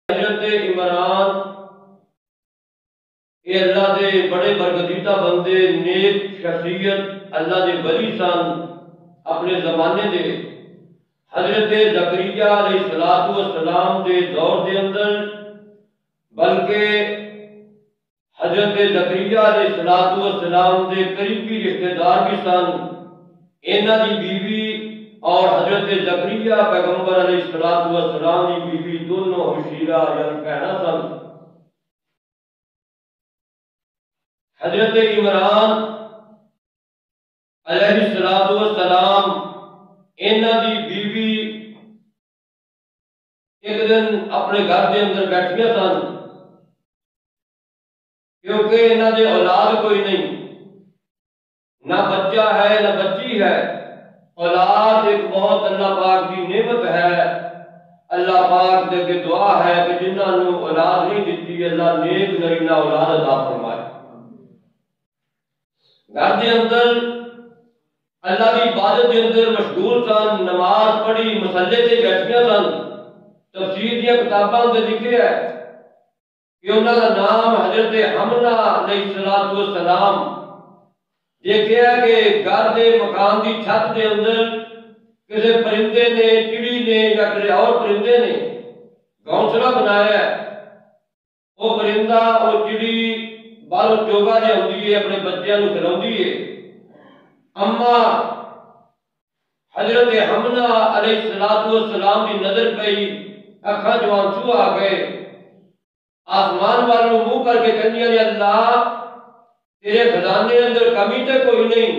حضرت عمران یہ اللہ دے بڑے برگزیدہ بندے، نیک شخصیت، اللہ دے ولی سن اپنے زمانے دے۔ حضرت زکریا علیہ السلام دے دور دے اندر، بلکہ حضرت زکریا علیہ السلام دے قریبی رشتہ دار بھی سن۔ انہاں دی بیوی اور حضرت زکریا پیغمبر علیہ السلام دی بیوی دونوں ہمشیرہ یعنی بہناں سن۔ حضرت عمران علیہ السلام انہاں دی بیوی ایک دن اپنے گھر دے اندر بیٹھیاں سن، کیونکہ انہاں دے اولاد کوئی نہیں، نہ بچہ ہے نہ بچی ہے۔ اولاد ایک بہت اللہ پاک کی نعمت ہے۔ اللہ پاک دے کے دعا ہے کہ جنہاں نو اولاد نہیں دیتی اللہ نیک نرینہ اولاد عطا فرمائے۔ گھر دے اندر اللہ کی عبادت کے اندر مشغول سن، نماز پڑھی، مصلے تے بیٹھیاں سن۔ تفسیر دیا کتاباں تے لکھیا ہے کہ انہاں دا نام حضرت حمنہ علیہ السلام۔ دیکھیا کہ گھر دے مکان دی چھت دے اندر کسی پرندے نے، چڑی نے یا کسی اور پرندے نے گھونسلہ بنایا ہے۔ وہ پرندہ وہ چڑی بالو چوگا لے آتی ہے، اپنے بچیاں نو کھلاؤندی ہے۔ اما حضرت حمنہ علیہ السلام کی نظر پئی، اکھاں جو آنسو آ گئے، آسمان والوں منہ کر کے کہندیاں نے اللہ تیرے خزانے اندر کمی تے کوئی نہیں،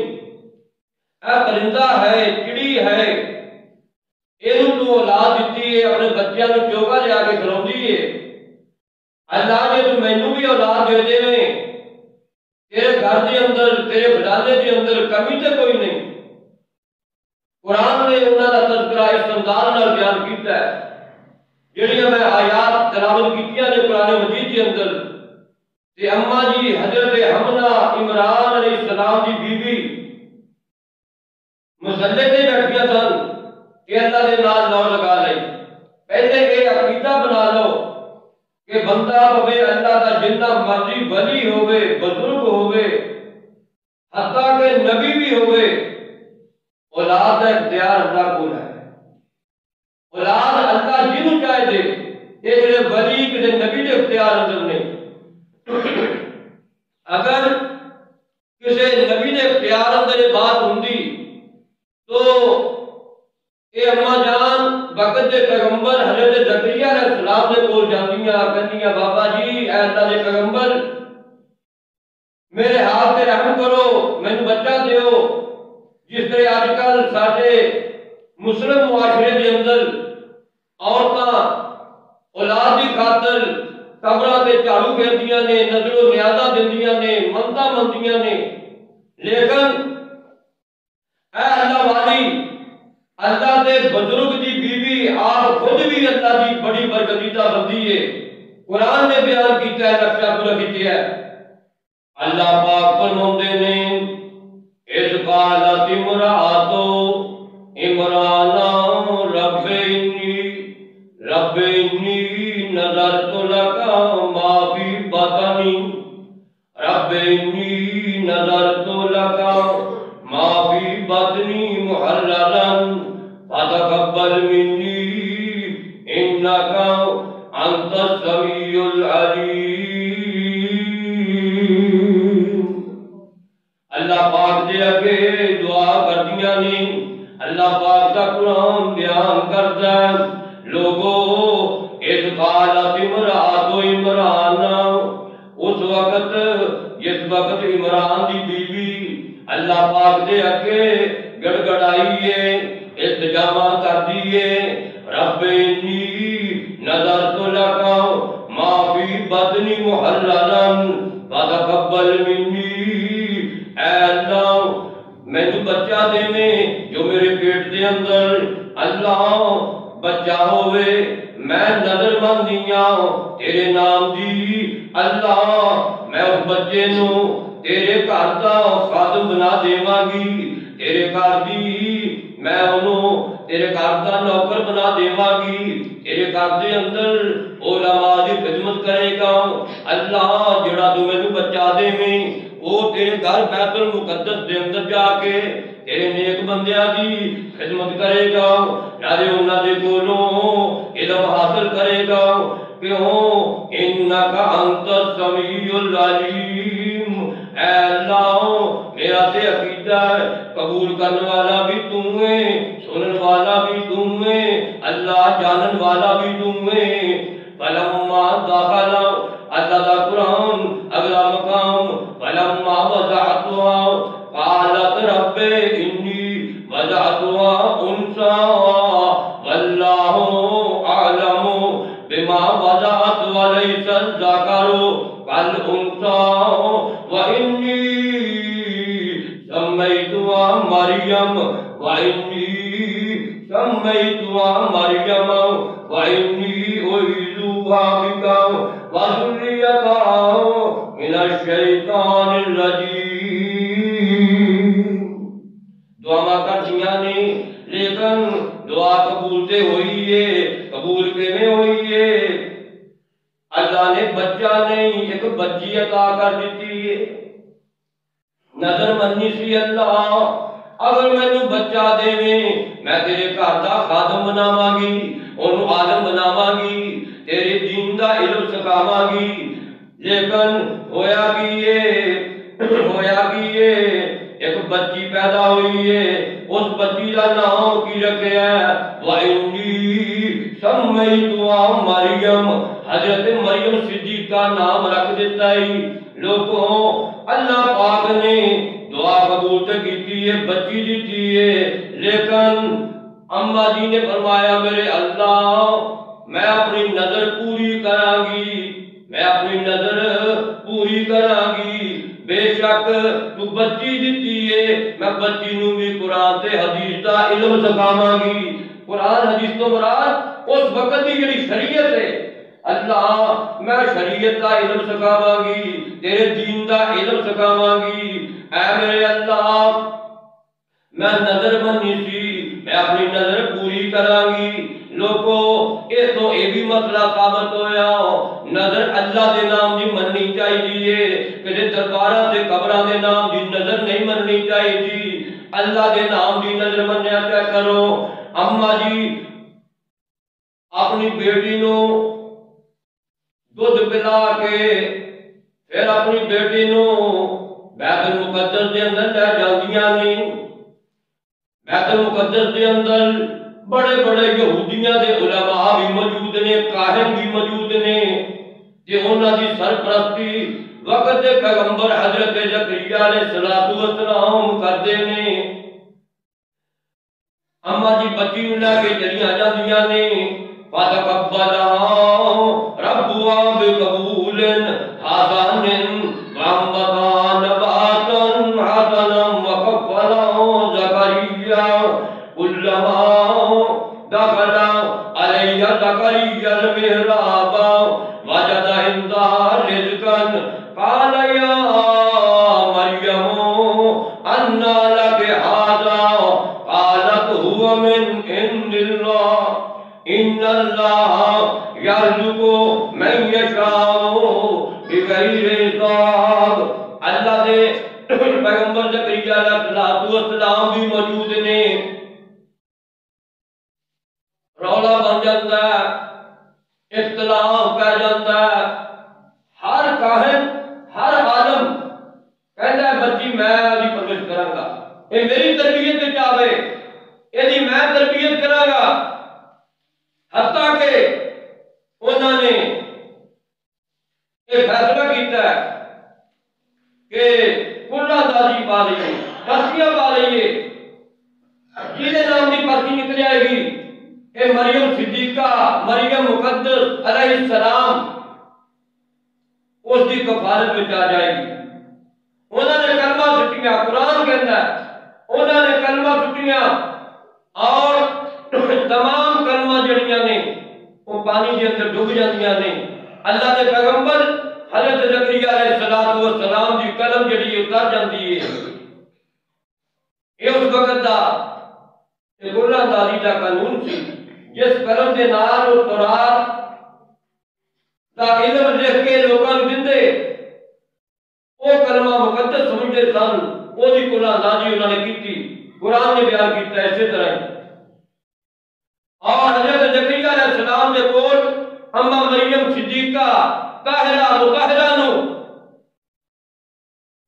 اے پرندہ ہے، چڑی ہے، اینوں تو اولاد دیتی ہے، اپنے بچیاں نو چوگا لے آ کے کھلاؤندی ہے۔ اللہ جے تو مینوں بھی اولاد دے دے تیرے گھر دے اندر، تیرے خزانے دے اندر کمی تے کوئی نہیں۔ قرآن نے انہاں دا تذکرہ اس انداز نال بیان کیتا ہے، جڑیاں میں آیات تلاوت کیتیاں نے قرآن مجید کے اندر۔ تے اما جی حضرت حمنہ عمران علیہ السلام دی بیوی مصلے تے بیٹھیاں سن کہ اللہ دے نال لو لگا لئی۔ پہلے یہ عقیدہ بنا لو کہ بندہ ہوے اللہ دا جنہ مرضی ولی ہوے، بزرگ ہوے، حتیٰ کہ نبی بھی ہوے، اولاد کا اختیار اللہ کو ہے۔ اولاد اللہ جنوں چاہے دے، یہ کسی ولی کسی نبی کے اختیار اندر نہیں۔ اگر کسی نبی کے اختیار اندر یہ بات ہوندی تو اے اما جان وقت دے پیغمبر حضرت زکریا علیہ السلام دے کول جاندیاں، کہندیاں بابا جی اے اللہ دے پیغمبر میرے ہاتھ تے رحم کرو، مینوں بچہ دیو۔ جس طرح آج کل ساڈے مسلم معاشرے دے اندر عورتاں اولاد کی خاطر قبراں تے جھاڑو پھیردیاں نے، نظر و نیازاں دیندیاں نے، منتاں منتیاں نے، لیکن اے اللہ والی، اللہ دے بزرگ دی بیوی آپ خود بھی اللہ دی بڑی برگزیدہ بندی ہے۔ قرآن نے بیان کیتا ہے، نقشہ پورا کیتا ہے۔ اللہ پاک فرماندے نے اذ قالت امرأۃ عمران رب انی نذرت لک ما فی بطنی رب انی نذرت لک ما فی بطنی محررا فتقبل منی انک انت السمیع العلیم۔ اللہ پاک دے اگے دعا کردیاں نے، اللہ پاک دا قرآن بیان کردا ہے لوگو اذ قالت امرأۃ عمران، اس وقت جس وقت عمران دی بیوی اللہ پاک دے اگے گڑگڑائی ہے، التجا کر دیے، رب انی نذرت لک ما فی بطنی محررا فتقبل منی، اے اللہ مینوں بچہ دینے جو میرے پیٹ دے اندر اللہ بچہ ہوئے، میں نظر مندیاں تیرے نام دی، اللہ میں اس بچے نو تیرے گھر دا خادم بنا دیواں گی، تیرے گھر دی میں انہوں تیرے گھر دا نوکر بنا دیواں گی، تیرے گھر دے اندر علماء وہ تیرے گھر بیت المقدس دے اندر جا کے تیرے نیک بندیاں دی خدمت کرے گا، نالے انہاں دے کولوں علم حاصل کرے گا۔ کیوں؟ انکا انت السمیع العلیم، اے اللہ میرا تے عقیدہ ہے قبول کرنے والا بھی تم ہے، سنن والا بھی تم ہے، اللہ جانن والا بھی تم ہے۔ فلما دخل، اللہ دا قرآن اگلا مقام، فلما وضعتها قالت رب انی وضعتها انثى واللہ اعلم بما وضعت وليس الذکر كالانثى وانی سمیتها مریم وانی اعیذها بک وذریتها من الشیطان الرجیم۔ دعا کر دیا نے، لیکن دعا قبول تے ہوئی ہے، قبول کیویں ہوئی ہے؟ اللہ نے بچہ نہیں ایک بچی عطا کر دیتی ہے۔ نظر مننی سی اللہ اگر مینوں بچہ دیویں میں تیرے گھر دا خادم بناواں گی، اونوں عالم بناواں گی، تیرے دین دا علم سکھاواں گی۔ لیکن ہویا کی ایک بچی پیدا ہوئی ہے، اس بچی کا نام کی رکھا ہے؟ وَإِنِّي سَمَّيْتُهَا مریم، حضرت مریم صدیق کا نام رکھ دیتا ہے۔ لوگوں اللہ پاک نے دعا قبول کی ہے، بچی دیتی ہے، لیکن اماں جی نے فرمایا میرے اللہ میں اپنی نظر پوری کراں گی، میں اپنی نظر پوری کراں گی، بے شک تو بچی دیتی ہے، میں بچی نوں بھی قرآن تے حدیث دا علم سکھاواں گی۔ قرآن حدیث تو مراد اس وقت کی جڑی شریعت ہے، اللہ میں شریعت دا علم سکھاواں گی، تیرے دین دا علم سکھاواں گی۔ اے میرے اللہ میں نظر بننی سی، میں اپنی نظر پوری کراں گی۔ لوگوں یہ تو یہ بھی مسئلہ ثابت ہویا، نظر اللہ دے نام دی مننی چاہیے، کہ درباراں تے قبراں دے نام دی نظر نہیں مننی چاہیے، اللہ دے نام دی نظر منیا کیا کرو۔ اماں جی اپنی بیٹی نو دودھ پلا کے پھر اپنی بیٹی نو بیت المقدس دے اندر لے جاندیاں نے۔ بیت المقدس دے اندر بڑے بڑے یہودیاں دے علماء بھی موجود نے، کاہن بھی موجود نے، کہ انہاں دی سرپرستی وقت دے پیغمبر حضرت زکریا علیہ السلام کردے نے۔ اماں جی بچی نوں لے کے چلیاں جاندیاں نے، فَتَقَبَّلَهَا رَبُّهَا بِقَبُولٍ حَسَنٍ وَأَنبَتَهَا نَبَاتًا حَسَنًا وَكَفَّلَهَا زَكَرِيَّا كُلَّمَا دَخَلَ عَلَيْهَا زَكَرِيَّا الْمِحْرَابَ وَجَدَ عِندَهَا رِزْقًا قَالَ يَا مَرْيَمُ أَنَّىٰ لَكِ هَٰذَا قَالَتْ هُوَ مِنْ عِندِ اللَّهِ إِنَّ اللَّهَ يَرْزُقُ مَن يَشَاءُ بِغَيْرِ حِسَابٍ۔ اللہ دے پیغمبر زکریا علیہ السلام بھی موجود نے۔ رولا بن جاتا ہے، اختلاف پہ جاتا ہے، ہر کاہن ہر عالم کہتا ہے بچی میں دی پرورش کراں گا، یہ میری تربیت تے چاہے، یہ میں تربیت کراں گا۔ حتیٰ کہ انہوں نے یہ فیصلہ کیتا ہے کہ کلا دادی پا لئیے، پرچیاں پا لئیے، جیلے نام دی پرچی نکل جائے گی کہ مریم صدیقہ، مریم مقدس علیہ السلام اس کی کفالت میں آ جائے گی۔ انہوں نے کلمہ سٹیاں، قرآن کہتا ہے انہوں نے کلمہ سٹیاں، اور تمام کلمہ جڑیاں نے وہ پانی کے اندر ڈوب جاندیاں نے۔ اللہ کے پیغمبر حضرت زکریا علیہ السلام کی قلم جڑی اتر جاندی ہے۔ یہ اس وقت دا اللہ تعالی دا قانون سی، جس قلم کے نال اور تورات دا علم لکھ کے لوگوں کو دندے، وہ کلمہ مقدس سمجھتے سن، وہ دی قرآن اندازی انہوں نے کی، قرآن نے بیان کیتا ہے اسی طرح ہی۔ اور حضرت زکریا علیہ السلام کے کول اما مریم صدیقہ طاہرہ مطہرہ نو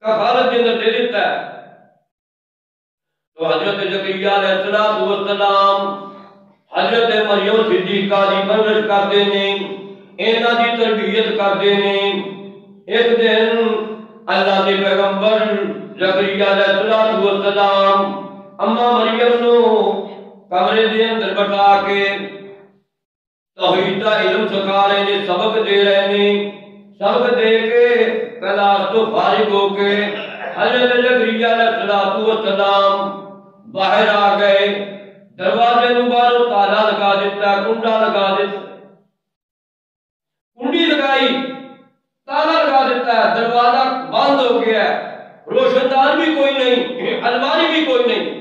کفالت کے اندر دے دیتا ہے۔ تو حضرت زکریا علیہ السلام حضرت مریم صدیقہ دی پرورش کرتے ہیں، انہاں دی تربیت کرتے ہیں۔ ایک دن اللہ کے پیغمبر زکریا علیہ السلام اما مریم نو کمرے دے اندر بٹھا کے توحید کا علم سکھا رہے ہیں، سبق دے رہے ہیں۔ سبق دے کے کلاس تو فارغ ہو کے حضرت زکریا علیہ السلام باہر آ گئے، دروازے نو باہروں تالا لگا دیتا، کنڈا لگا دیتا، کنڈی لگائی، تالا لگا دیتا ہے، دروازہ بند ہو گیا ہے، روشن دان بھی کوئی نہیں، الماری بھی کوئی نہیں۔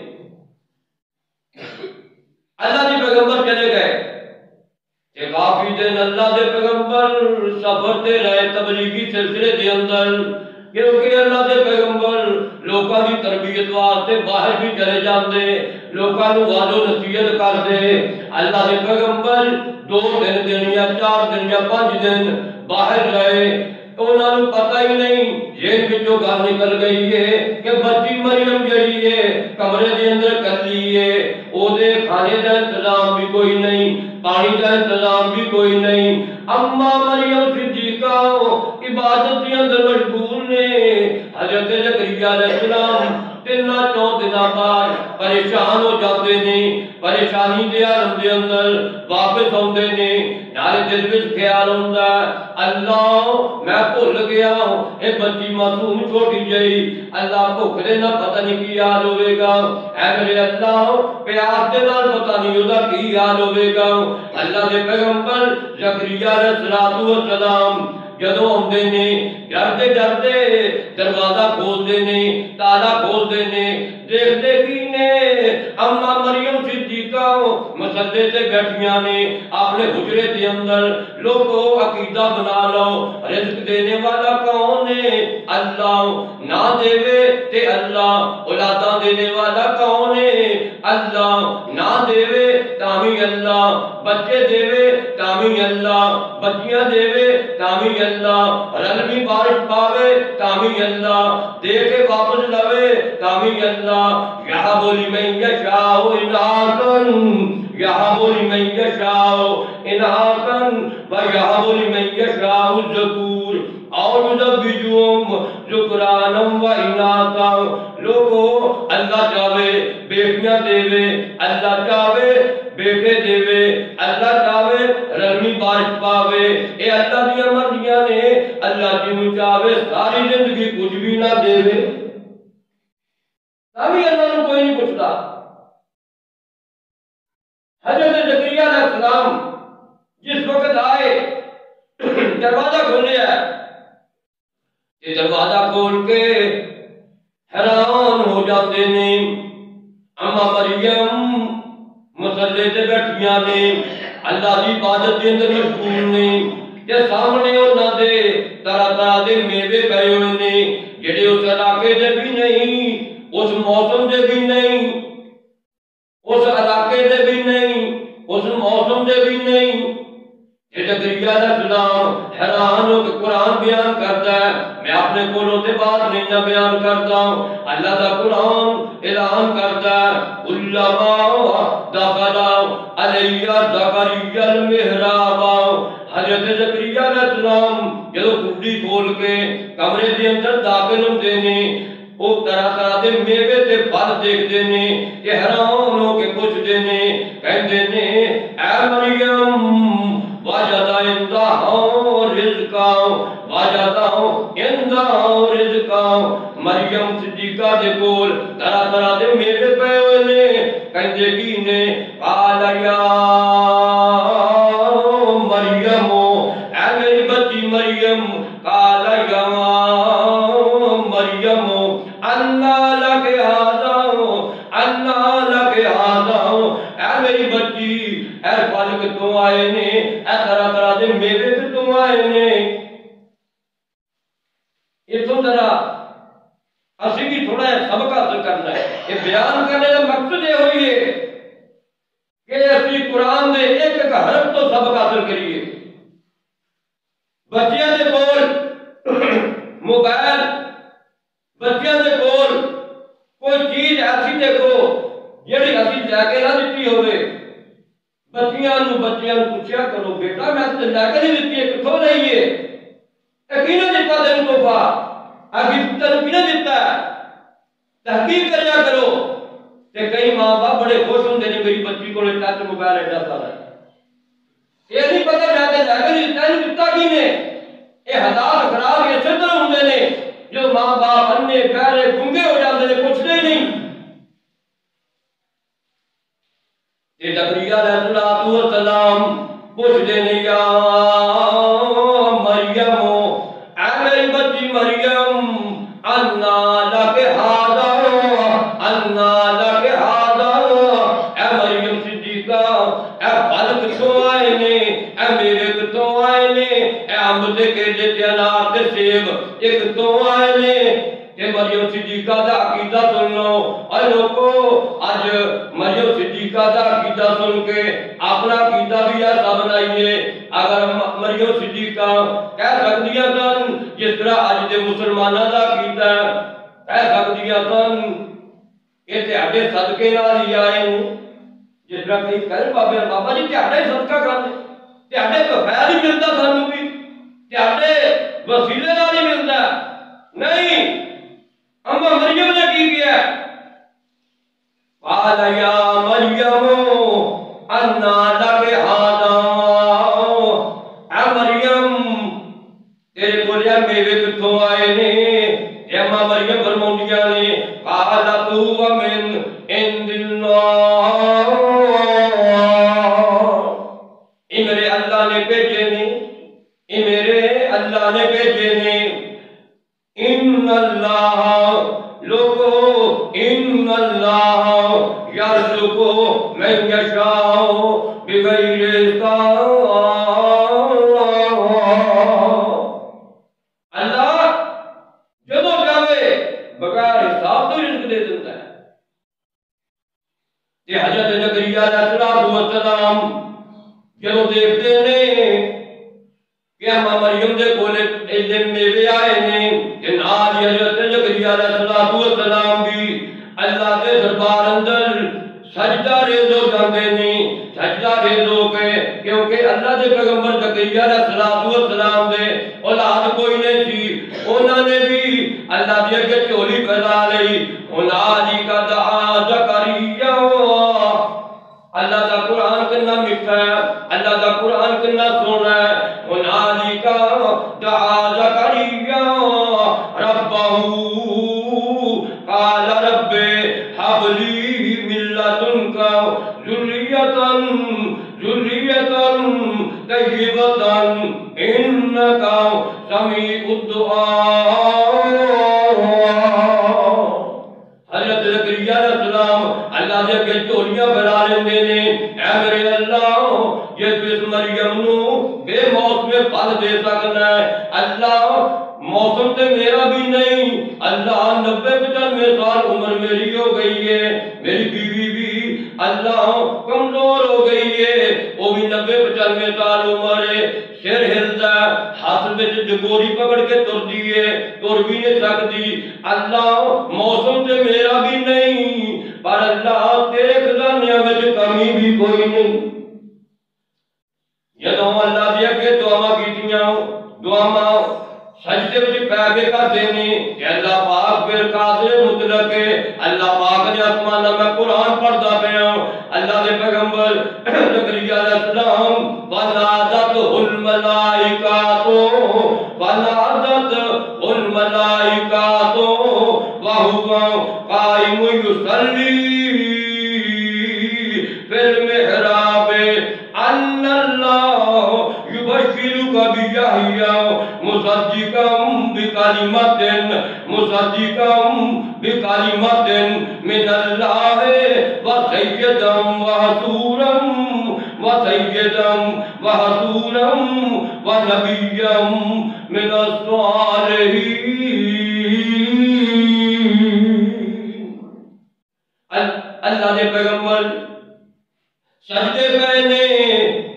اللہ کے پیغمبر چلے گئے کہ کافی دن اللہ کے پیغمبر سفر تے رہے تبلیغی سلسلے دے اندر، کیونکہ اللہ کے پیغمبر لوکاں دی تربیت واسطے باہر بھی چلے جاندے، لوکاں نوں واض و نصیحت کردے۔ اللہ کے پیغمبر 2-3 دن یا 4 دن یا 5 دن باہر رہے، انہاں نوں پتہ ہی نہیں، ذہن وچوں گل نکل گئی ہے کہ بچی مریم جڑی ہے کمرے دے اندر کلی ہے، او دے کھانے دا انتظام بھی کوئی نہیں، پانی کا انتظام بھی کوئی نہیں۔ اما مریم صدیقہ عبادت کے اندر مشغول نے۔ حضرت زکریا علیہ السلام 3-4 دن بعد پریشان ہو جاتے ہیں، پریشانی دے عالم دے اندر واپس آتے ہیں۔ نالے دل وچ خیال ہوندا اللہ میں بھول گیا ہوں، اے بچی معصوم چھوٹی جئی، اللہ بھوک دے نہ پتہ نہیں کی حال ہوے گا، اے میرے اللہ پیاس دے نال پتہ نہیں اودہ کی حال ہوے گا۔ اللہ دے پیغمبر زکریا علیہ السلام جدوں آندے نے ڈردے ڈردے دروازہ کھولدے نے، تالا کھولدے نے، دیکھتے کی نے اما مریم صدیقہ مسلے تے بیٹھیاں نے اپنے حجرے دے اندر۔ لوگو عقیدہ بنا لو، رزق دینے والا کون ہے؟ اللہ، نہ دے تے اللہ، اولاداں دینے والا کون ہے؟ اللہ، نہ دے تامی اللہ، بچے دے تامی اللہ، بچیاں دے تامی اللہ، رلوی بارش پاوے تامی اللہ، دے کے واپس لوے تامی اللہ۔ یہاں بولی میں یشاء انعاقاً، یہاں بولی میں یشاء انعاقاً، ویہاں بولی میں یشاء الذکور اور یزوجہم ذکرانا و اناثا۔ لوگو اللہ چاہے بیٹیاں دے، اللہ چاہے بیٹے دے، اللہ چاہے رلوی بارش پاوے، اے اللہ دی مرضیاں نے۔ اللہ جنوں چاہے ساری زندگی کچھ بھی نہ دے، تبھی اللہ نوں کوئی نہیں پوچھتا۔ حضرت زکریا علیہ السلام جس وقت آئے دروازہ کھولیا ہے، یہ دروازہ کھول کے حیران ہو جاتے نے۔ اما مریم مسلے تے بیٹھیاں نے، اللہ دی عبادت کے اندر مشغول نے، تے سامنے انہاں دے طرح طرح دے میوے پئے ہوئے نے، جڑے اس علاقے دے بھی نہیں، اس موسم دے بھی نہیں، اس علاقے دے بھی نہیں، اس موسم دے بھی نہیں۔ زکریا علیہ السلام حیران ہو کے قرآن بیان کرتا ہے، میں اپنے کولوں تے بات نہیں نہ بیان کرتا ہوں، اللہ دا قرآن اعلان کرتا ہے کلما دخل علی زکریا المحراب۔ حضرت زکریا علیہ السلام جدوں کنڈی کھول کے کمرے دے اندر داخل ہوندے نے، وہ طرح طرح دے میوے تے پھل دیکھتے نے، کہ حیران ہو کے پوچھتے نے، کہندے نے اے مریم وجد عندها رزقا، وجد عندها رزقا۔ مریم صدیقہ دے کول طرح طرح دے میوے پئے ہوئے نے، کہندے کی نے قال یا مریم، اے میری بچی مریم، قال یا مریم انا لک ھذا، انا لک ھذا، اے میری بچی اے پھل کتوں آئے نے، اے طرح طرح دے میوے کتوں آئے نے۔ اس طرح اسی بھی تھوڑا سبق حاصل کرنا ہے. یہ بیان کرنے کا مقصد یہ ہوئی ہے کہ اسی قرآن دے ایک ایک حرف تو سبق حاصل کریے. بچیاں دے کول موبائل، بچیاں دے کول کوئی چیز ایسی دیکھو جیڑی اسی لے کے نہ دیتی ہوئے. بچیاں نو پوچھیا کرو بیٹا میں تے لے کے نہیں دیتی ہے، کتھوں لئی ہے؟ کینے دیتا تینوں تحفہ؟ آگے تینوں کینے دیتا ہے؟ تحقیق کریا کرو. تے کئی ماں باپ بڑے خوش ہوندے نے میری بچی کو ٹچ موبائل ایڈا سارا ہے. یہ نہیں پتہ میں تے لے کے نہیں دیتا، اینوں دیتا کینے؟ یہ حالات خراب اس طرح ہوندے نے جو ماں باپ انے بہرے گنگے ہو جاندے نے، پوچھدے ہی نہیں. تے زکریا علیہ السلام پوچھدے نے یا مریم، اے میری بچی مریم، انا لک ھذا، انا لک ھذا. اے مریم صدیقہ، اے پھل کتوں آئے نے؟ اے میوے کتوں آئے نے؟ اے امب تے کیلے تے انار تے سیب یہ کتوں آئے نے؟ کہ مریم صدیقہ دا عقیدہ سن لو. اور لوگو آج مریم صدیقہ دا عقیدہ سن کے اپنا عقیدہ بھی ایسا بنائیے. اگر مریم صدیقہ کہہ سکدیاں سن جس طرح آج دے مسلمانوں دا عقیدہ کہہ سکدیاں سن کہ تہاڈے صدقے نال ہی آئے نے. جس طرح کئی کہہ بابا جی تہاڈا ہی صدقہ کرنے، تہاڈے تو خیر ہی ملتا، سانوں بھی تہاڈے وسیلے نال ہی ملتا. نہیں، اما مریم نے کی کیا؟ قال یا مریم انا لک ھذا. اے مریم تیرے کول میوے کتوں آئے نے؟ اما مریم فرماندیاں نے قالت هو من عند اللہ، یہ میرے اللہ نے بھیجے نے، یہ میرے اللہ نے بھیجے نے. ان اللہ لوگو، ان اللہ یرزق من یشاء بغیر حساب. اللہ جدو چاہے بغیر حساب تو رزق دے دیتا ہے. یہ حضرت زکریا علیہ السلام جدو دیکھتے ہیں کہ اما مریم دے کولے اینے میوے آئے نے، کہ نال حضرت زکریا علیہ السلام بھی اللہ کے دربار اندر سجدہ ریز ہو جاندے نے. سجدہ ریز ہو کے کیونکہ اللہ دے پیغمبر زکریا علیہ السلام دے اولاد کوئی نہیں تھی، انہوں نے بھی اللہ دی اگے جھولی پھیلا لئی. ہنالک دعا زکریا. اللہ دا قرآن کنا میٹھا ہے، اللہ دا قرآن کنا سونا ہے. ہنالک دعا زکریا ربہ قال رب ہب لی من لدنک ذریۃ طیبۃ انک سمیع الدعاء. حضرت زکریا علیہ السلام اللہ دے اگے جھولیاں پھیلا لیندے نے. اے میرے اللہ جس اس مریم نو بے موسم پھل دے سکنا ہے، اللہ موسم تے میرا بھی نہیں. اللہ 90-95 سال عمر میری ہو گئی ہے، میری بیوی بھی اللہ کمزور ہو گئی ہے، وہ بھی 90-95 سال عمر ہے. سر ہلدا، ہاتھ میں ڈگوری پکڑ کے تر دیے، تر بھی نہیں سکتی. اللہ موسم تے میرا بھی نہیں، پر اللہ تیرے خزانے میں کمی بھی کوئی نہیں. جدوں اللہ دے اگے دعا کیتیاں، دعا سجدے وچ پے کے کرتے نے کہ اللہ پاک پھر قادر مطلق ہے. اللہ پاک نے آسمان میں قرآن پڑھدا پیا. اللہ دے پیغمبر زکریا علیہ السلام ونادته الملائکۃ وهو قائم يصلي في المحراب ان اللہ يبشرك بيحيى مصدقا بكلمة من الله وسيدا وحسورا ونبيا من الصالحين. اللہ دے پیغمبر سجدے پہ نے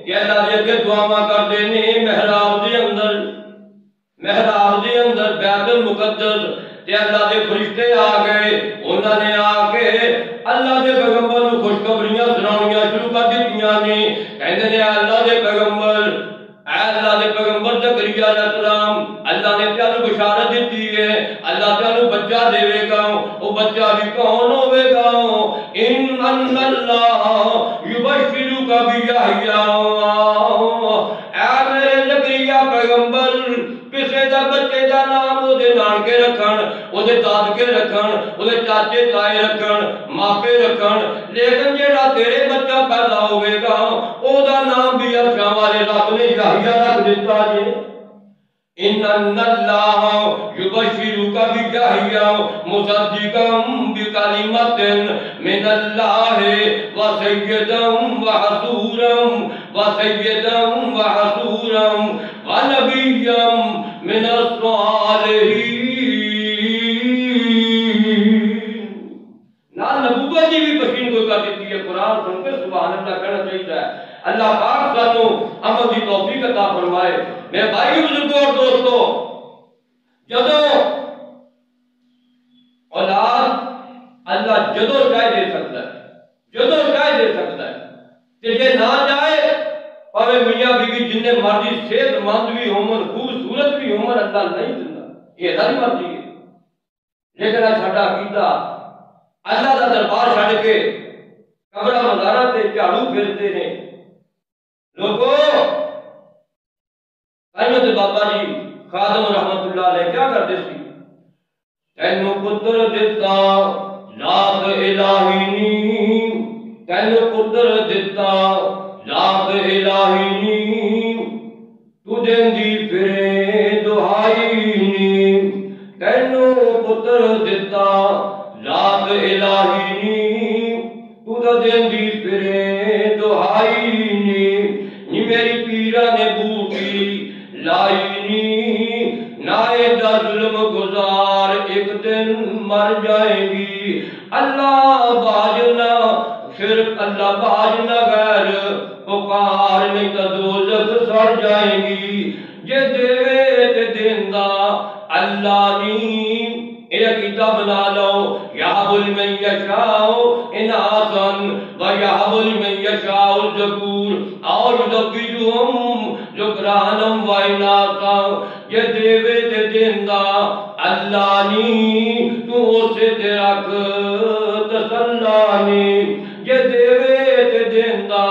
کہ اللہ دے اگے دعاواں کردے نے محراب دے اندر بیت المقدس تے اللہ دے فرشتے آ گئے انہاں نے آ کے اللہ دے پیغمبر نوں خوشخبریاں سناونیاں شروع کر دتیاں نے کہندے نے اللہ دے پیغمبر زکریا علیہ السلام اللہ نے تانوں بشارت دیتی ہے اللہ تانوں بچہ دے گا وہ بچہ بھی کون ہوے گا ان اللہ یبشرک بیحییٰ اے میرے زکریا پیغمبر کسے دا بچے دا نام او دے نانکے رکھن او دے دادکے رکھن او دے چاچے تائے رکھن ماپے رکھن لیکن جیڑا تیرے بچہ پیدا ہوئے گا او دا نام بھی عرشاں والے رب نے یحییٰ رکھ دیتا جی ان اللہ یبشرک بیحییٰ مصدقا بکلمۃ من اللہ وسیدا وحصورا ونبیا من الصالحین نبوت کی بھی پشین کوئی کر دیتی ہے قرآن سن کے سبحان اللہ کہنا چاہیے اللہ پاک سانوں عمل کی توفیق عطا فرمائے میرے بھائی بزرگوں اور دوستو جدوں اولاد اللہ جدوں چاہے دے سکتا ہے کہ جے نہ جائے پاوے میاں بیوی جننے مرضی صحت مند بھی ہون خوبصورت بھی ہون اللہ نہیں دینا یہ اللہ کی مرضی ہے لیکن ساڈا عقیدہ اللہ دا دربار چھڈ کے قبرہ مزارہ تے جھاڑو پھیرتے نے لوگوں کائنات بابا جی خادم رحمت اللہ علیہ کیا کرتے سی تینوں پتر دتا لاکھ الہی نی تینوں پتر دتا لاکھ الہی نی تو دیندی پھرے دہائی نی تینوں پتر دتا لاکھ الہی نی تو دیندی پھرے دہائی نی میری پیرا نے بوٹی لائی نی نائے دا ظلم گزار ایک دن مر جائے گی اللہ باجنا صرف اللہ باجنا غیر پکار نہیں تا دوزخ سڑ جائے گی جے دے تے دیندہ اللہ نی اے عقیدہ بنا لو یہب لمن یشاء اناثا ویہب لمن یشاء الذکور اور یزوجہم ذکرانا واناثا یہ دیوے تے دیندہ اللہ نی تو اسے تے رکھ تسلی نی یہ دیوے تے دیندہ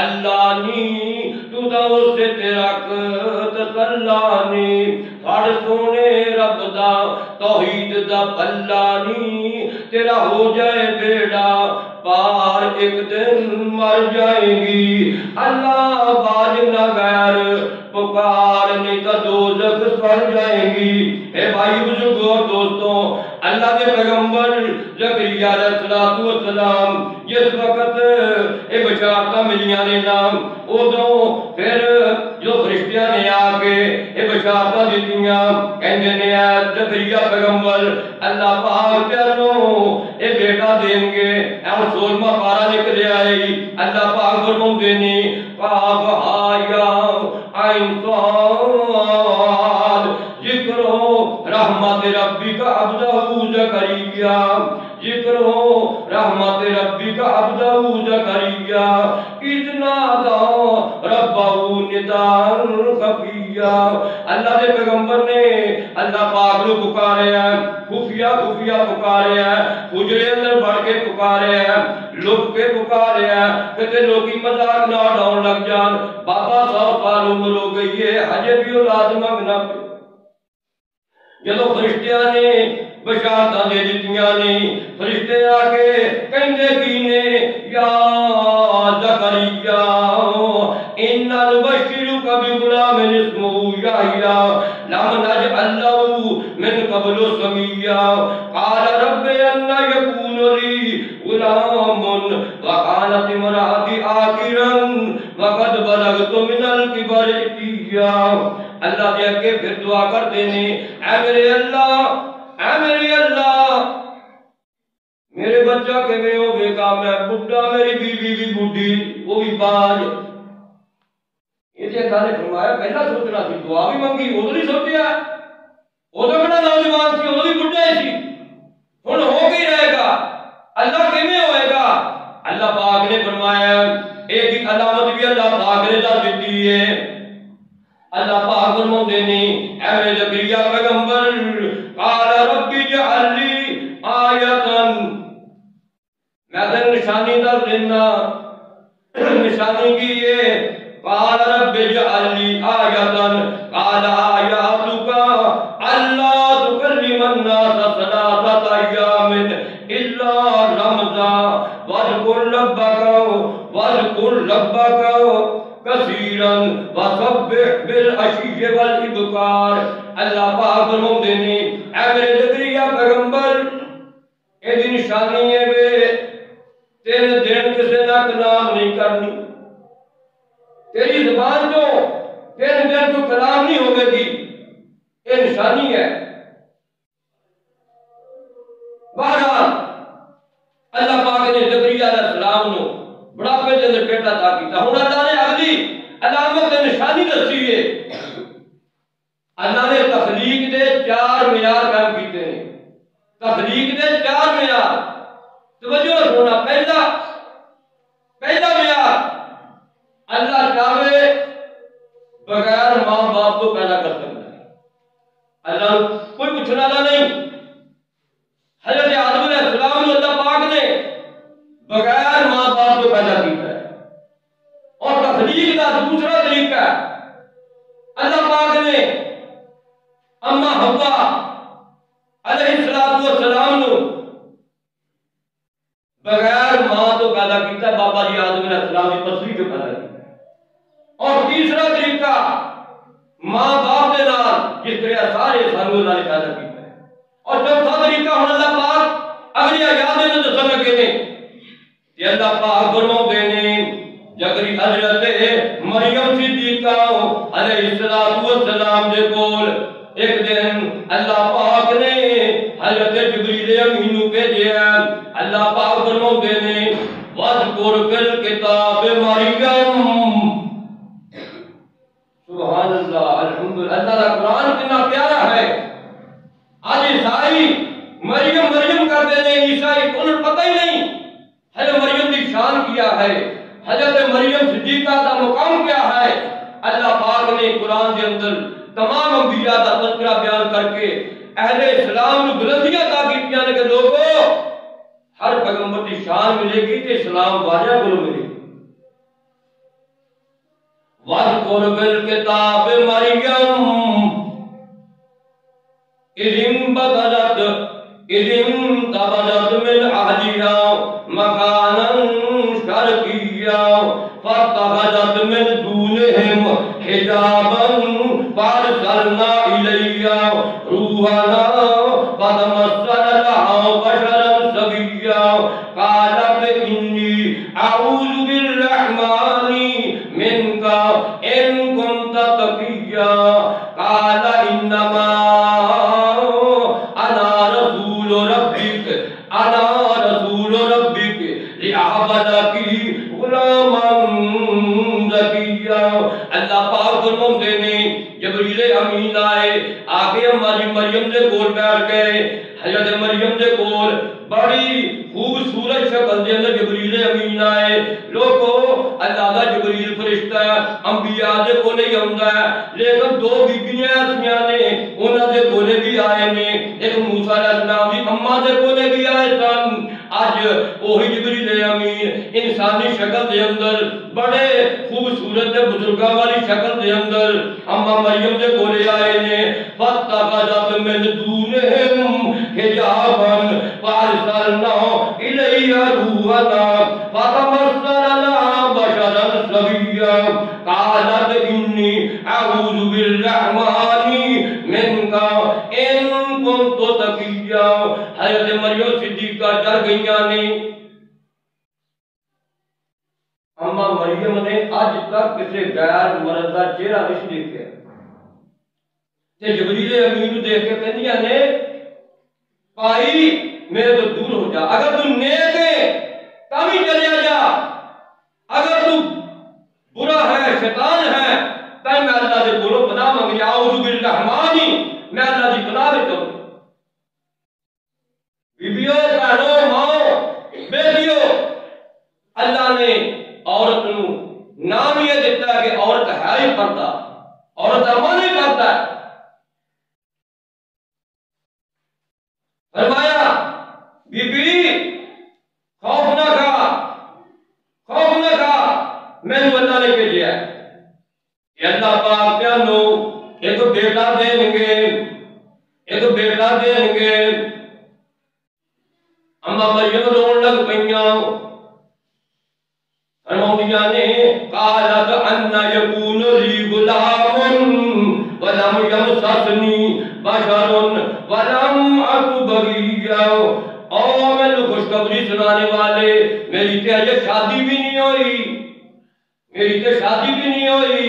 اللہ نی تو اسے تے رکھ تسلی نی پڑھ سونے رب دا توحید دا پلہ نی تیرا ہو جائے بیڑا پار ایک دن مر جائے گی اللہ باج نہ غیر پکار نہیں تا دوزخ سڑ جائے گی اے بھائی بزرگوں اور دوستوں اللہ کے پیغمبر زکریا علیہ السلام جس وقت اے بشارتاں ملیاں نے نام ادوں پھر جو فرشتیاں نے آ کے اے بشارتاں دتیاں کہندے نے زکریا پیغمبر اللہ پاک تینوں اے بیٹا دیں گے اور 16واں پارا نکل آئی اللہ پاک فرماندے نے قاف ہا یا عین صاد ذکر رحمت ربک عبدہ زکریا ذکر رحمت ربک عبدہ زکریا اذ نادى ربہ نداء خفیا اللہ دے پیغمبر نے اللہ پاک نو پکاریا خفیہ پکاریا حجرے اندر بڑھ کے پکاریا لک کے پکاریا کتے لوگی مذاق نہ اڑاؤن لگ جان بابا 100 سال عمر ہو گئی ہے ہجے بھی اولاد منگنا پہ جدو فرشتیاں نے بشارتاں دے دتیاں نے فرشتے آ کے کہندے کی نے یا زکریا انا نبشرک بغلام اسمہ یحییٰ لم نجعل له من قبل سمیا قال رب انا یکون لی غلام وکانت امرأتی عاقرا وقد بلغت من الکبر عتیا اللہ دے اگے پھر دعا کرتے ہیں اے میرے اللہ میرے بچہ کیویں ہوے گا، میں بڈھا، میری بیوی بھی بڈھی، وہ بھی باج۔ یہ اللہ نے فرمایا پہلا سوچنا سی، دعا بھی منگی، وہ نہیں سوچیا، وہ تو بڑا نوجوان سی، وہ بھی بڈھا سی، ہن ہو کے رہے گا، اللہ کیویں ہوئے گا؟ اللہ پاک نے فرمایا ایک علامت بھی اللہ پاک نے دس دیتی ہے۔ اللہ پاک فرماتے ہیں اے میرے زکریا پیغمبر، قال رب اجعل لی آیۃ، میں تمہیں نشانی دس دینا، نشانی کی ہے، قال رب اجعل لی آیۃ، قال آیاتک الا تکلم الناس ثلاثۃ ایام الا رمزا واذکر ربک کثیرا وسبح بالعشی والابکار۔ اللہ پاک فرماتے ہیں اے میرے زکریا پیغمبر، یہ نشانی ہے وے 3 دن کسی نہ کلام نہیں کرنی، تیری زبان تو 3 دن تو کلام نہیں ہوگے گی، یہ نشانی ہے۔ بہرحال اللہ پاک نے زکریا علیہ السلام نو بڑھاپے دے اندر بیٹا عطا کیتا۔ ہن اللہ نے اگلی علامت تے نشانی دسی ہے، اللہ نے تخلیق دے 4 معیار قائم کیتے ہیں، تخلیق دے 4 معیار، توجہ سننا۔ پہلا معیار، اللہ چاہے بغیر ماں باپ کو پیدا کر سکتا ہے، اللہ کوئی پوچھنے والا نہیں۔ حضرت آدم علیہ السلام نے اللہ پاک نے بغیر ماں باپ کو پیدا کیا ہے، اور تخلیق کا دوسرا طریقہ اللہ پاک نے اما حوا علیہ السلام نے بغیر ماں تو پیدا کیا، بابا جی آدم علیہ السلام کی پسلی جو پیدا کیا، اور تیسرا طریقہ ماں باپ کے نال جس طرح سارے انسانوں اللہ نے پیدا کیا ہے، اور چوتھا طریقہ ہن اللہ پاک اگلی آیات میں دسن لگے نے کہ اللہ پاک فرماتے ہیں جکری حضرت مریم صدیقہ علیہ السلام دے کول ایک دن اللہ پاک نے حضرت جبریل امین کو بھیجا۔ اللہ پاک فرماتے ہیں وَاذْكُرْ فِي الْكِتَابِ مَرْيَمَ، سبحان اللہ، الحمدللہ۔ اللہ کا قرآن کتنا پیارا ہے۔ آج عیسائی مریم کرتے ہیں، عیسائی انہیں پتہ ہی نہیں حضرت مریم کی شان کیا ہے، حضرت مریم صدیقہ کا مقام کیا ہے۔ اللہ پاک نے قرآن کے اندر تمام انبیاء کا تذکرہ بیان کر کے اہل اسلام کو بلندیاں عطا کیتیاں نے کہ لوگوں ہر پیغمبر کی شان ملے گی کہ اسلام واجہ کو ملے گی۔ وَاذْكُرْ فِي الْكِتَابِ مَرْيَمَ إِذِ انتبذت من أهلها مكانا شرقيا فاتخذت من دونهم حجابا فأرسلنا إليها روحنا فتمثل لها بشرا سويا قالت إني أعوذ بالرحمن منك إن كنت تقيا قال إنما رسول ربك لأعبدك غلاما زكيا۔ اللہ پاک فرماتے ہیں جبریل امین آئے، آگے ہماری مریم دے کول بیٹھ گئے۔ حضرت مریم دے کول بڑی خوبصورت شکل دے اندر جبریل امین آئے۔ لوگوں اللہ دا جبریل فرشتہ انبیاء دے کولے ہی ہوندا ہے، لیکن 2 بیبیاں ایسیاں نے انہاں دے کولے بھی آئے نے، ایک موسیٰ علیہ السلام دی اماں دے کولے بھی آئے سن۔ اج وہی جبریل امین انسانی شکل دے اندر بڑے خوبصورت بزرگاں والی شکل دے اندر اما مریم دے کولے آئے نے۔ فاتخذت من دونہم حجابا فارسلنا الیہا روحنا فتمثل لها بشرا سویا قالت انی اعوذ بالرحمن منک ان کنت تقیا۔ حضرت مریم صدیقہ ڈر گئیاں نے۔ اما مریم نے آج تک کسی غیر مرد کا چہرہ نہیں دیکھا، تے جبریل امین دیکھ کے کہندیاں نے بھائی میرے تو دور ہو جا. اگر تو نیک ہے تب ہی چلیا جا، اگر تو برا ہے شیطان ہے تب میں اللہ سے بولو پناہ مانگ جا. اعوذ بالرحمن، میں اللہ کی پناہ میں چلوں. بیبیوں، بہنوں، ماں، بیٹیوں، اللہ نے عورت نو نام یہ دیتا ہے کہ عورت ہے ہی پردہ، عورت امان ہی پردہ ہے. فرمایا بی بی خوف نہ کھا، خوف نہ کھا، میں نے اللہ نے بھیجا ہے کہ اللہ پاک تینو ایک بیٹا دیں گے، ایک بیٹا دیں گے. اما مریم رون لگ پئیاں، فرماؤندیاں نے قالت ان یکون لی غلام ولم یمسسنی بشر ولم اک بغیا. اور میں نے خوشخبری سنانے والے، میری تے اجے شادی بھی نہیں ہوئی، میری تے شادی بھی نہیں ہوئی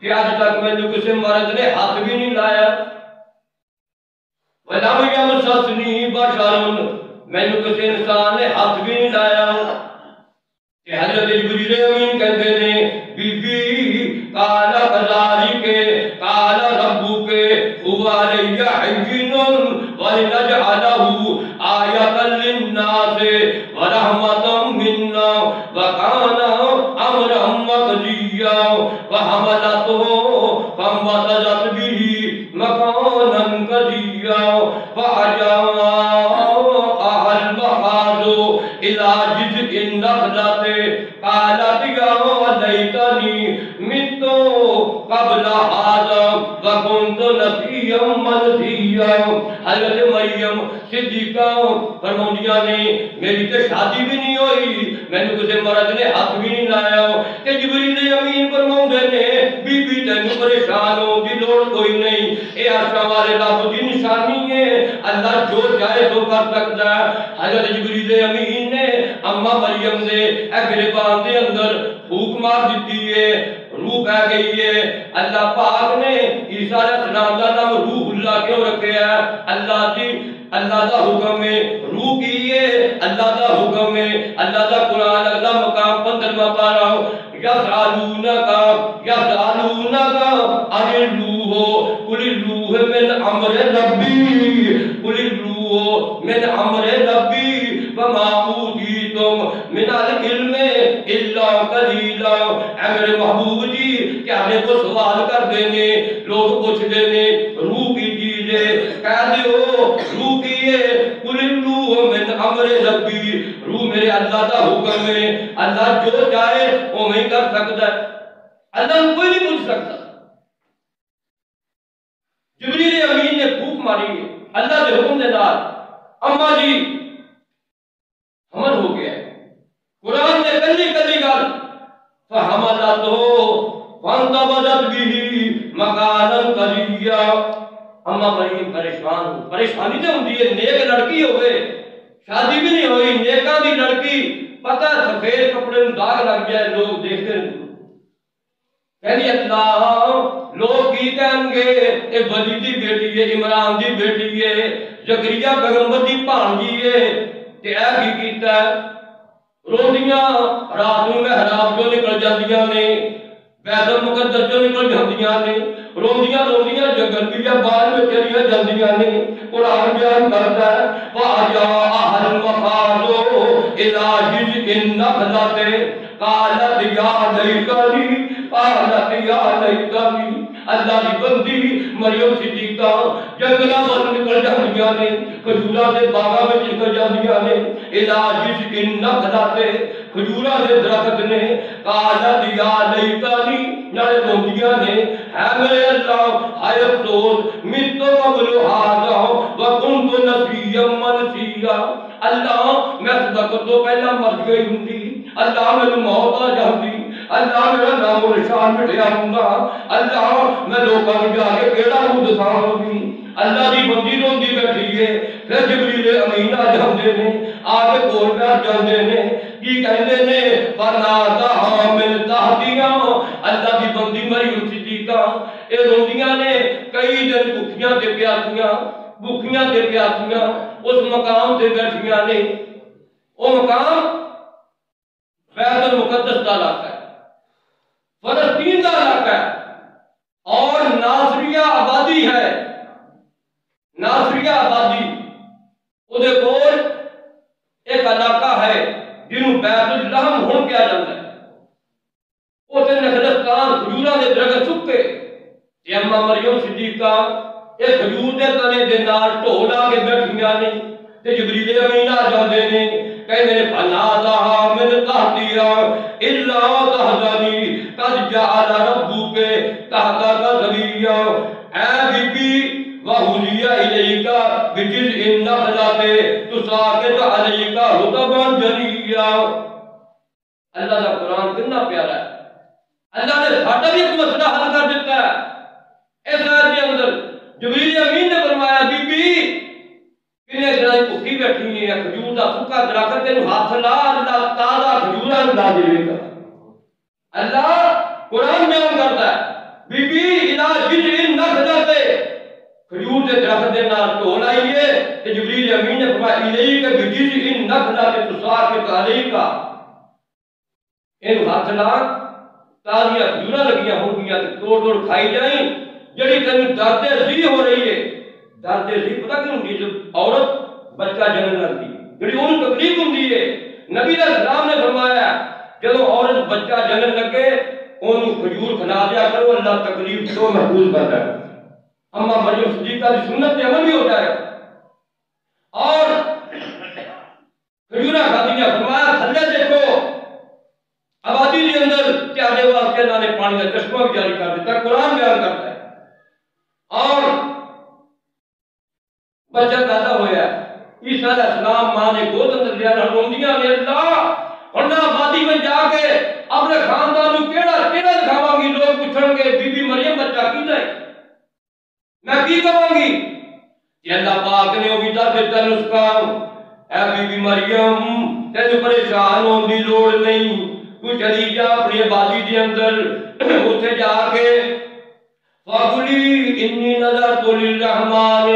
کہ آج تک میں نے کسی مرد نے ہاتھ بھی نہیں لایا. وَلَمْ يَمْسَسْنِي بَشَرٌ، میں نے کسی انسان نے ہاتھ بھی نہیں لایا. کہ حضرت جبریل امین کہتے ہیں بی بی قال كَذَلِكَ قَالَ رَبُّكَ هُوَ عَلَيَّ هَيِّنٌ وَلِنَجْعَلَهُ آيَةً لِلنَّاسِ وَرَحْمَةً مِنَّا وَكَانَ أَمْرًا مَقْضِيًّا. فَحَمَلَتْهُ فَانبَسَطَتْ بِهِ مَكَانًا قَصِيًّا فَأَجَاءَهَا الْمَخَاضُ إِلَى جِذْعِ النَّخْلَةِ قَالَتْ يَا لَيْتَنِي مِتُّ قَبْلَ هَذَا وَكُنتُ نَسِيًّا مَنسِيًّا. حضرت مریم صدیقہ فرماؤندیاں نے میری تے شادی بھی نہیں ہوئی، میں نے کسی مرد نے ہاتھ بھی نہیں لایا. کہ جبریل امین فرماؤندے نے بی بی تینوں پریشان ہو دی لوڑ کوئی نہیں، اے عرشاں والے رب دی نشانی ہے، اللہ جو چاہے تو کر سکتا ہے. حضرت جبریل امین نے اما مریم دے گریبان دے اندر پھونک مار دیتی ہے، روح بہ گئی ہے. اللہ پاک نے عیسیٰ علیہ السلام کا نام روح اللہ کیوں رکھے ہے؟ اللہ دا حکم ہے روح کی ہے، اللہ دا حکم ہے. اللہ دا قرآن اگلا مقام 15واں پارہ یسألونک عن الروح قل الروح من امر ربی، قل الروح من امر ربی وما اوتیتم من العلم الا قلیلا. اے میرے محبوب جی کیا نے کو سوال کر دینے، لوگ پوچھ دینے روح کی چیز ہے، کہہ دیو روح کی ہے. قل الروح من امر ربی، روح میرے اللہ دا حکم ہے، اللہ جو چاہے وہ میں کر سکتا ہے، اللہ کوئی نہیں پوچھ سکتا. جبریل امین نے پھونک ماری ہے اللہ کے حکم دے نال، اما جی حمل ہو گیا ہے. قرآن نے کلی کلی گل فحملتہ فانتبذت بہ مکانا قصیا. اما مریم پریشان ہو، پریشانی تو ہوندی ہے، نیک لڑکی ہوئے شادی بھی نہیں ہوئی، نیکاں دی لڑکی پتہ سفید کپڑے میں داغ لگ جائے لوگ دیکھتے ہیں، کہنی اللہ لوگ کی کہیں گے اے ولی دی بیٹی ہے، عمران دی بیٹی ہے، زکریا پیغمبر دی بھانجی ہے، تے اے کی کیتا ہے. روندیاں رات نوں محراب چوں نکل جاندیاں نے، بیت المقدس چوں نکل جاندیاں نے، روندیاں روندیاں جنگل بیابان میں چلیاں جاندیاں نے. قرآن بیان کرتا ہے فَأَجَاءَهَا الْمَخَاضُ إِلَى جِذْعِ النَّخْلَةِ قَالَتْ يَا لَيْتَنِي قَالَتْ يَا لَيْتَنِي. اللہ دی بندی مریم صدیقہ جنگلاں وچ نکل جاندیاں نے، کھجوراں دے باغاں وچ نکل جاندیاں نے. إِلَى جِذْعِ النَّخْلَةِ کھجوراں دے درخت نے. قَالَتْ يَا لَيْتَنِي نالے روندیاں نے اے میرے اللہ ہائے افسوس مِتُّ قبل هذا وَكُنتُ نَسِيًّا مَنسِيًّا. اللہ میں اس وقت تو پہلا مر گئی ہوں، اللہ میرے موت آ جاندی، اللہ میرا نام و نشان مٹیا ہوں گا، اللہ میں لوگوں کو جا کے کیڑا منہ دکھاواں گی. اللہ دی بندی روندی بیٹھی ہے. پھر جبریل امین آ جاندے نے، آ کے کول بیٹھ جاندے نے، کی کہندے نے فَنَادَاهَا مِن تَحْتِهَا. اللہ دی بندی مریم صدیقہ اے روندیاں نے کئی دن بھوکیاں تے پیاسیاں، بھوکیاں تے پیاسیاں اس مقام سے بیٹھیاں نے. وہ مقام بیت المقدس کا علاقہ ہے، فلسطین کا علاقہ ہے، اور ناصریہ آبادی ہے. ناصریہ آبادی وہ کول ایک علاقہ ہے جنہوں بیت اللحم ہون کیا جاتا ہے. اسے نخلستان کھجوراں دے درخت سکے تے اماں مریم صدیقہ ایک کھجور دے تنے دے نال ڈھولا کے بیٹھیاں نے تے جبریل امین آ جاندے نے کہندے نے فناداها من تحتها الا تحزني قد جعل ربك تحتك سريا. اے بی بی وَهُلِيَ إِلَيْكَ بِجِزْءِ النَّخْلَةِ تُسَاقِطُ عَلَيْكَ رُطَبًا جَنِيًّا. اللہ کا قرآن کتنا پیارا ہے. اللہ نے ساڈا بھی ایک مسئلہ حل کر دیتا ہے اس آیت کے اندر. جبریل امین نے فرمایا بی بی کنے دناں بھوکی بیٹھی ہے، کھجور دا سکا درخت تینوں ہاتھ لا، اللہ تازہ کھجوراں لا دے گا. اللہ قرآن بیان کرتا ہے بی بی اِلَى جِزْءِ النَّخْلَةِ کھجور دے درخت دے نال ڈھول آئیے تے جبریل امین نے فرمایا اِلَيْكَ بِجِزْءِ النَّخْلَةِ تُسَاقِطُ عَلَيْكَ. اینوں ہاتھ لا، تازیاں کھجوراں لگیاں ہو گیاں تے توڑ توڑ کھائی جائیں. جڑی تینوں درد زی ہو رہی ہے، درد زی پتہ کیوں ہوندی ہے؟ جب عورت بچہ جنم لگتی جڑی انہوں تکلیف ہوندی ہے. نبی علیہ السلام نے فرمایا جب عورت بچہ جنم لگے انہوں کھجور کھلا دیا کرو، اللہ تکلیف تو محفوظ کرتا ہے. اماں مریم صدیقہ کی سنت پہ عمل بھی ہوتا ہے. اور کھجورا کھادیاں. فرمایا تھلے دیکھو آبادی کے اندر تیارے واسطے اللہ نے پانی کا چشمہ بھی جاری کر دیتا ہے. قرآن بیان کرتا ہے. اور بچہ پیدا ہوا عیسیٰ علیہ السلام ماں نے گود اندر لیا روندیاں نے اللہ اور آبادی میں جا کے اپنے خاندان کو کیڑا دکھاواں گی. لوگ پوچھیں گے بی بی مریم بچہ کی ہے، میں کی کہوں گی؟ کہ اللہ پاک نے وہ بھی دس دیتا نسخہ. اے بی بی مریم تینوں پریشان ہونے کی لوڑ نہیں، تو چلی جا اپنی آبادی کے اندر اتنے جا کے فَقُلِي إِنِّي نَذَرْتُ لِلرَّحْمَٰنِ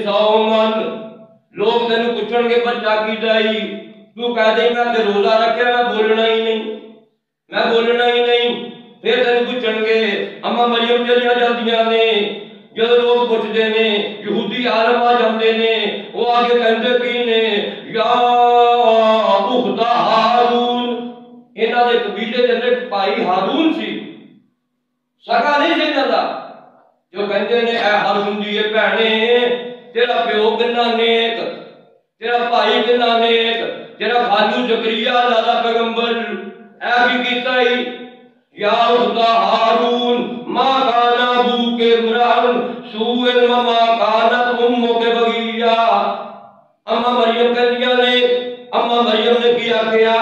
صَوْمًا. لوگ تینوں پوچھیں گے بچہ کی دائی، تو کہہ دیں میں تے روزہ رکھیا، میں بولنا ہی نہیں، میں بولنا ہی نہیں. پھر تینوں پوچھیں گے اماں مریم چلیاں جاندیاں نے. جب لوگ پوچھتے ہیں یہودی عالم آ جاندے نے، وہ آگے کہندے کی نے یا اخت ہارون. انہاں دے قبیلے دے اندر بھائی ہارون سی، سگا نہیں سی انہاں دا. جو کہندے نے اے ہارون دی بہنے تیرا پیو کنا نیک، تیرا بھائی کنا نیک، تیرا خالو زکریا اللہ دا پیغمبر اے بھی کیتا ہی. یا اخت ہارون ما کان ابوک امرأ سوء وما کانت امک بغیا. اماں مریم کہندیاں نے، اماں مریم نے کیا کیا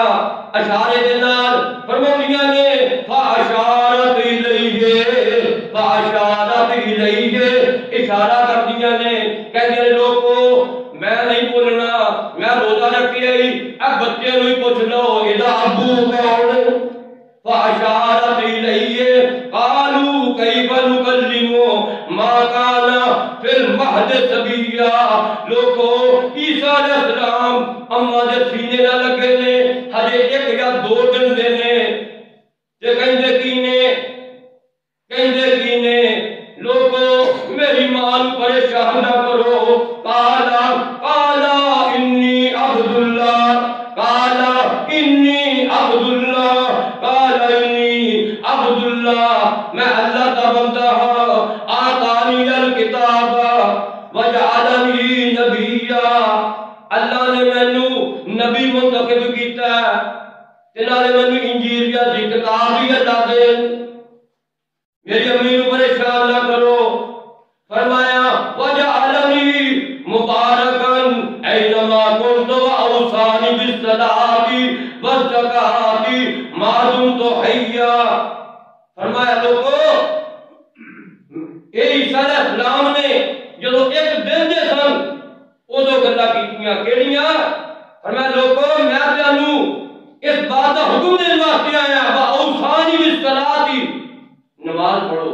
اشارے دے نال فرماندیاں نے فاشارت الیہ، فاشارت الیہ اشارہ کردیاں نے. کہندیاں نے لوگو میں نہیں بولنا، میں روزہ رکھیا ہی، اے بچے نوں ہی پوچھ لو اذا ابو کون. فاشارت الیہ قالوا کیف نکلم ما کان فی المہد صبیا. لوگو عیسیٰ علیہ السلام اماں دے سینے نہ لگے نے ہجے 1 یا 2 دن دے نے تے کہندے کی نے لوگو میری ماں نوں پریشان نہ کرو. قالا انی عبد اللہ، قالا انی عبد اللہ، قالا انی عبد اللہ، میں اللہ کا بندہ ہوں. آتانی الکتاب وجعلنی نبیا. اللہ نے مینوں نبی منتخب کیتا تے نالے مینوں انجیل یا کتاب بھی اللہ دے. میری امی نوں پریشان نہ کرو. فرمایا وجعلنی مبارکن اینما کنت واوصانی بالصلاۃ والزکاۃ ما دمت حیا. فرمایا لوگو اے عیسیٰ علیہ السلام نے جدو 1 دن دے سن ادو گلاں کیتیاں کیڑیاں. فرمایا لوگو میں تانوں اس بات کا حکم دین واسطے آیا واوصانی بالصلاۃ، نماز پڑھو.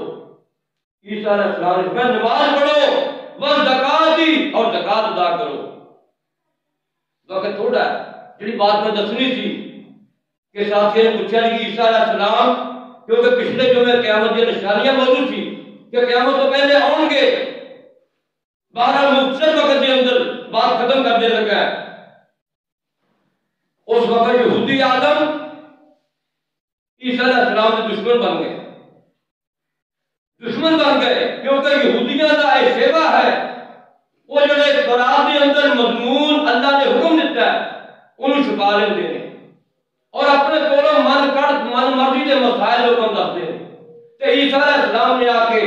عیسیٰ علیہ السلام نے فرمایا نماز پڑھو، والزکاۃ اور زکات ادا کرو. وقت تھوڑا ہے، جی بات میں دسنی سی کہ ساتھی نے پوچھا کہ عیسیٰ علیہ السلام، کیونکہ پچھلے جمعے قیامت کی نشانیاں موجود تھی کہ قیامت تو پہلے آؤں گے، بہرحال مختصر وقت کے اندر بات ختم کر دے لگا ہے۔ اس وقت یہودی عالم عیسیٰ علیہ السلام کے دشمن بن گئے، کیونکہ یہودیاں کا ایک شیوا ہے، وہ جڑے قرآن کے اندر مضمون اللہ نے حکم دیتا ہے انہوں چھپا لیتے ہیں اور اپنے کولوں من مرضی کے مسائل لوگوں دستے ہیں۔ تو عیسیٰ علیہ السلام نے آ کے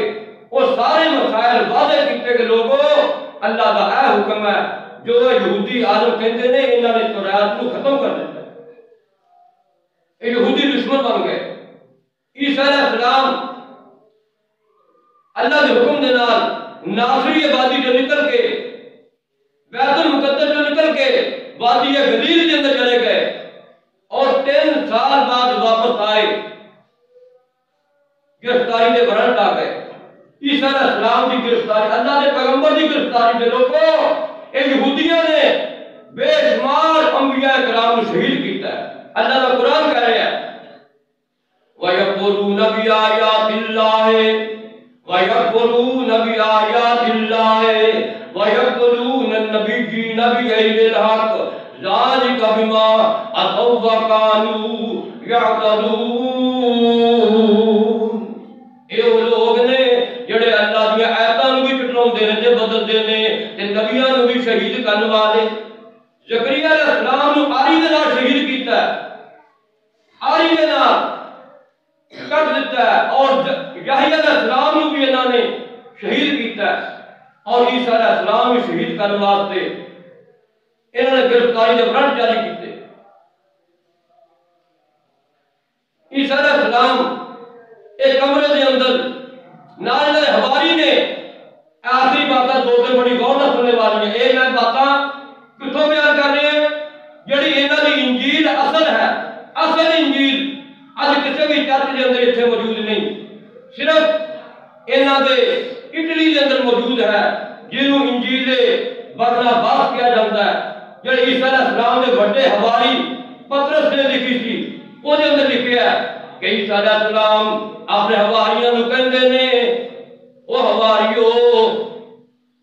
وہ سارے مسائل واضح کیتے کہ لوگوں اللہ کا اے حکم ہے جو یہودی عالم کہتے ہیں انہوں نے تورات کو ختم کر دیتا ہے، یہودی دشمن بن گئے۔ عیسیٰ علیہ السلام اللہ کے حکم دے نال ناصری آبادی جو نکل کے بیت المقدس جو نکل کے وادی گلیل کے اندر چلے گئے اور 3 سال بعد واپس آئے، گرفتاری کے برنٹ آ گئے۔ عیسیٰ علیہ السلام کی گرفتاری، اللہ کے پیغمبر کی گرفتاری کے لوگوں یہودیوں نے بے شمار انبیاء کرام کو شہید کیتا ہے۔ اللہ کا قرآن کہہ رہا ہے وَيَكْفُرُونَ بِآيَاتِ اللَّهِ وَيَكْفُرُونَ بِآيَاتِ اللَّهِ وَيَقْتُلُونَ النَّبِيِّينَ بِغَيْرِ الْحَقِّ ذَلِكَ بِمَا عَصَوْا وَكَانُوا يَعْتَدُونَ۔ اے وہ لوگ نے جڑے اللہ دی آیاتاں نوں بھی چٹلاؤندے نے تے بدلدے نے تے نبیاں نوں بھی شہید کرن والے۔ زکریا علیہ السلام نوں آری دے نال شہید کیتا ہے، آری دے نال کٹ دیتا ہے، اور یحییٰ علیہ السلام نوں بھی انہاں نے شہید کیتا ہے، اور عیسیٰ علیہ السلام بھی شہید کرنے واسطے انہوں نے گرفتاری کے برنٹ جاری کیتے۔ عیسیٰ علیہ السلام ایک کمرے کے اندر نال حواری نے آخری باتاں 2 بڑی غور نہ سننے والی ہیں۔ ایک میں باتاں کتوں بیان کر رہے ہیں جڑی انہاں دی انجیل اصل ہے، اصل انجیل اج کسی بھی چرچ کے اندر اتنے موجود نہیں، صرف انہاں دے اٹلی کے اندر موجود ہے، جنہوں انجیل برناباس کیا جاتا ہے، جو عیسیٰ علیہ السلام کے بڑے حواری پترس نے لکھی تھی۔ وہ دے اندر لکھیا ہے کہ عیسیٰ علیہ السلام اپنے حواریوں کو کہندے نے او حواریو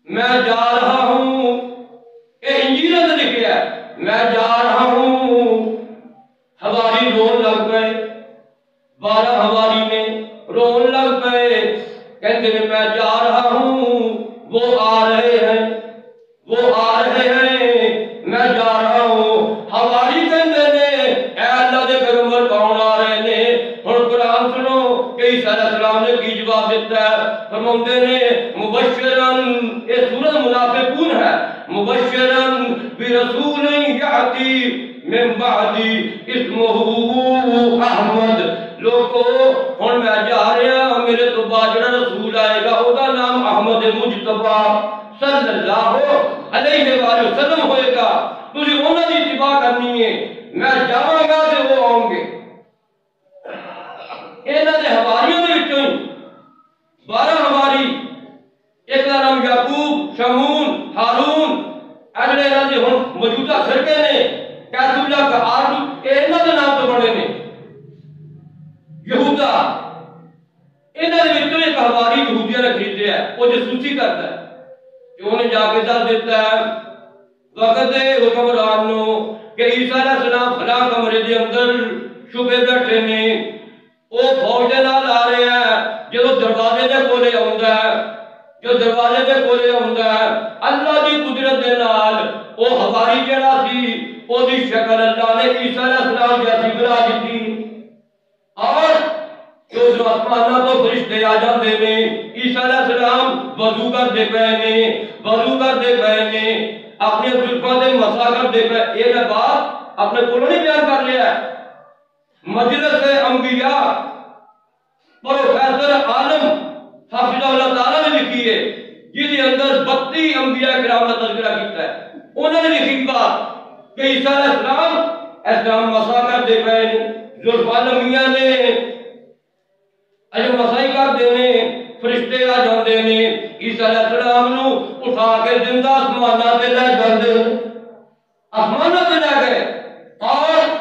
میں جا رہا ہوں، اے انجیل میں لکھیا ہے میں جا رہا ہوں۔ حواری رون لگ گئے، 12 حواری نے رون لگ گئے، کہتے ہیں میں جا رہا ہوں، وہ آ رہے ہیں، وہ آ رہے ہیں، میں جا رہا ہوں۔ حواری کہتے ہیں اے اللہ دے پیغمبر کون آ رہے نے؟ ہن قرآن سنو کہ عیسیٰ علیہ السلام نے کی جواب دیتا ہے، فرماتے نے مبشرن، یہ سورۃ منافقون ہے، مبشرن برسول یأتی من بعدی اسمہ احمد۔ لوگو ہن میں جا رہا میرے تو بعد جڑا رسول آئے گا او دا نام احمد مجتبی صلی اللہ علیہ وآلہ وسلم ہوئے گا، تجھے انہاں دی اتباع کرنی ہے، میں جاواں گا تے وہ آؤں گے۔ انہاں دے حواریوں دے وچوں 12 حواری، ایک دا نام یعقوب، شمعون، ہارون، اگلے انہاں دے ہن موجودہ فرقے نے قیس اللہ کا آرڈ، انہاں دے نام تو بڑے نے یہودا۔ انہاں دے وچوں ایک حواری یہودیاں نے خریدیا ہے، وہ جاسوسی کرتا ہے کہ انہیں جا کے دس دیتا ہے وقت حکمران نو کہ عیسیٰ علیہ السلام فلاں کمرے دے اندر شبے بیٹھے نے، وہ فوج دے نال آ رہے ہیں، جو دروازے دے کولے آوندا ہے، جو دروازے دے کولے آوندا ہے، اللہ دی قدرت دے نال وہ حواری جڑا سی او دی شکل اللہ نے عیسیٰ علیہ السلام جیسی بنا دیتی، اور جو آسماناں تو فرشتے آ جاندے نے، عیسیٰ علیہ السلام وضو کرتے پئے نے، وضو کرتے پئے نے، اپنے زلفاں تے مسح کرتے پئے۔ یہ میں بات اپنے کولوں نہیں بیان کر لیا ہے، مجلس انبیاء پروفیسر عالم حافظ اللہ تعالیٰ نے لکھی ہے، جس اندر 32 انبیاء کرام کا تذکرہ کیتا ہے۔ انہوں نے لکھی بات کہ عیسیٰ علیہ السلام مسح کرتے پئے نے، زلفاں لمیاں نے، اجو مسائی کر دینے، فرشتے آ جاندے نے، عیسیٰ علیہ السلام نو اٹھا کے زندہ آسماناں تے لے جاندے نے۔ آسمانہ پہ جا گئے اور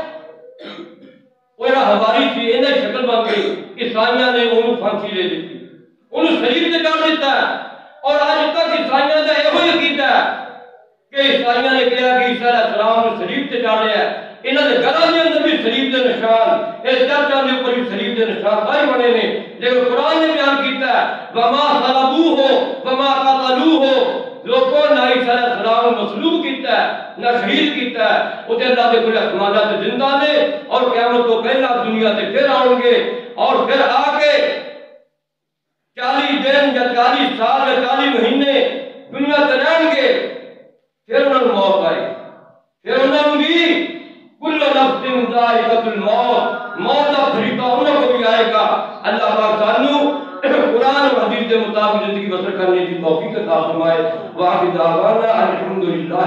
وہ ہماری تھی انہیں شکل بن گئی، عیسائیاں نے انہوں پھانسی لے دیتی، انہوں شریف سے چڑھ دیتا ہے۔ اور آج تک عیسائیاں کا یہ عقیدہ ہے کہ عیسائیاں نے کہا کہ عیسیٰ علیہ السلام نے شریف سے چڑھ رہا ہے، انہوں نے گھروں کے اندر بھی شریف کے نشان، اس چرچوں کے اوپر بھی شریف کے نشان سارے بنے نے، لیکن قرآن نے بیان کیتا ہے وما صلبوہ وما قتلوہ، لوگوں نہ عیسیٰ علیہ السلام نے مصلوب کیتا ہے نہ شہید کیتا ہے، وہ اللہ کے بڑے احکامات زندہ نے اور قیامت کو پہلا دنیا سے پھر آؤں گے اور پھر آ کے 40 دن یا 40 سال یا 40 مہینے دنیا تے رہیں گے، پھر انہوں نے موت آئی، پھر انہوں نے بھی کل نفس ذائقۃ الموت، موت کا فریقہ انہوں کو بھی آئے گا۔ اللہ پاک سانو قرآن و حدیث کے مطابق زندگی بسر کرنے کی توفیق عطا فرمائے۔ واخر دعوانا الحمدللہ۔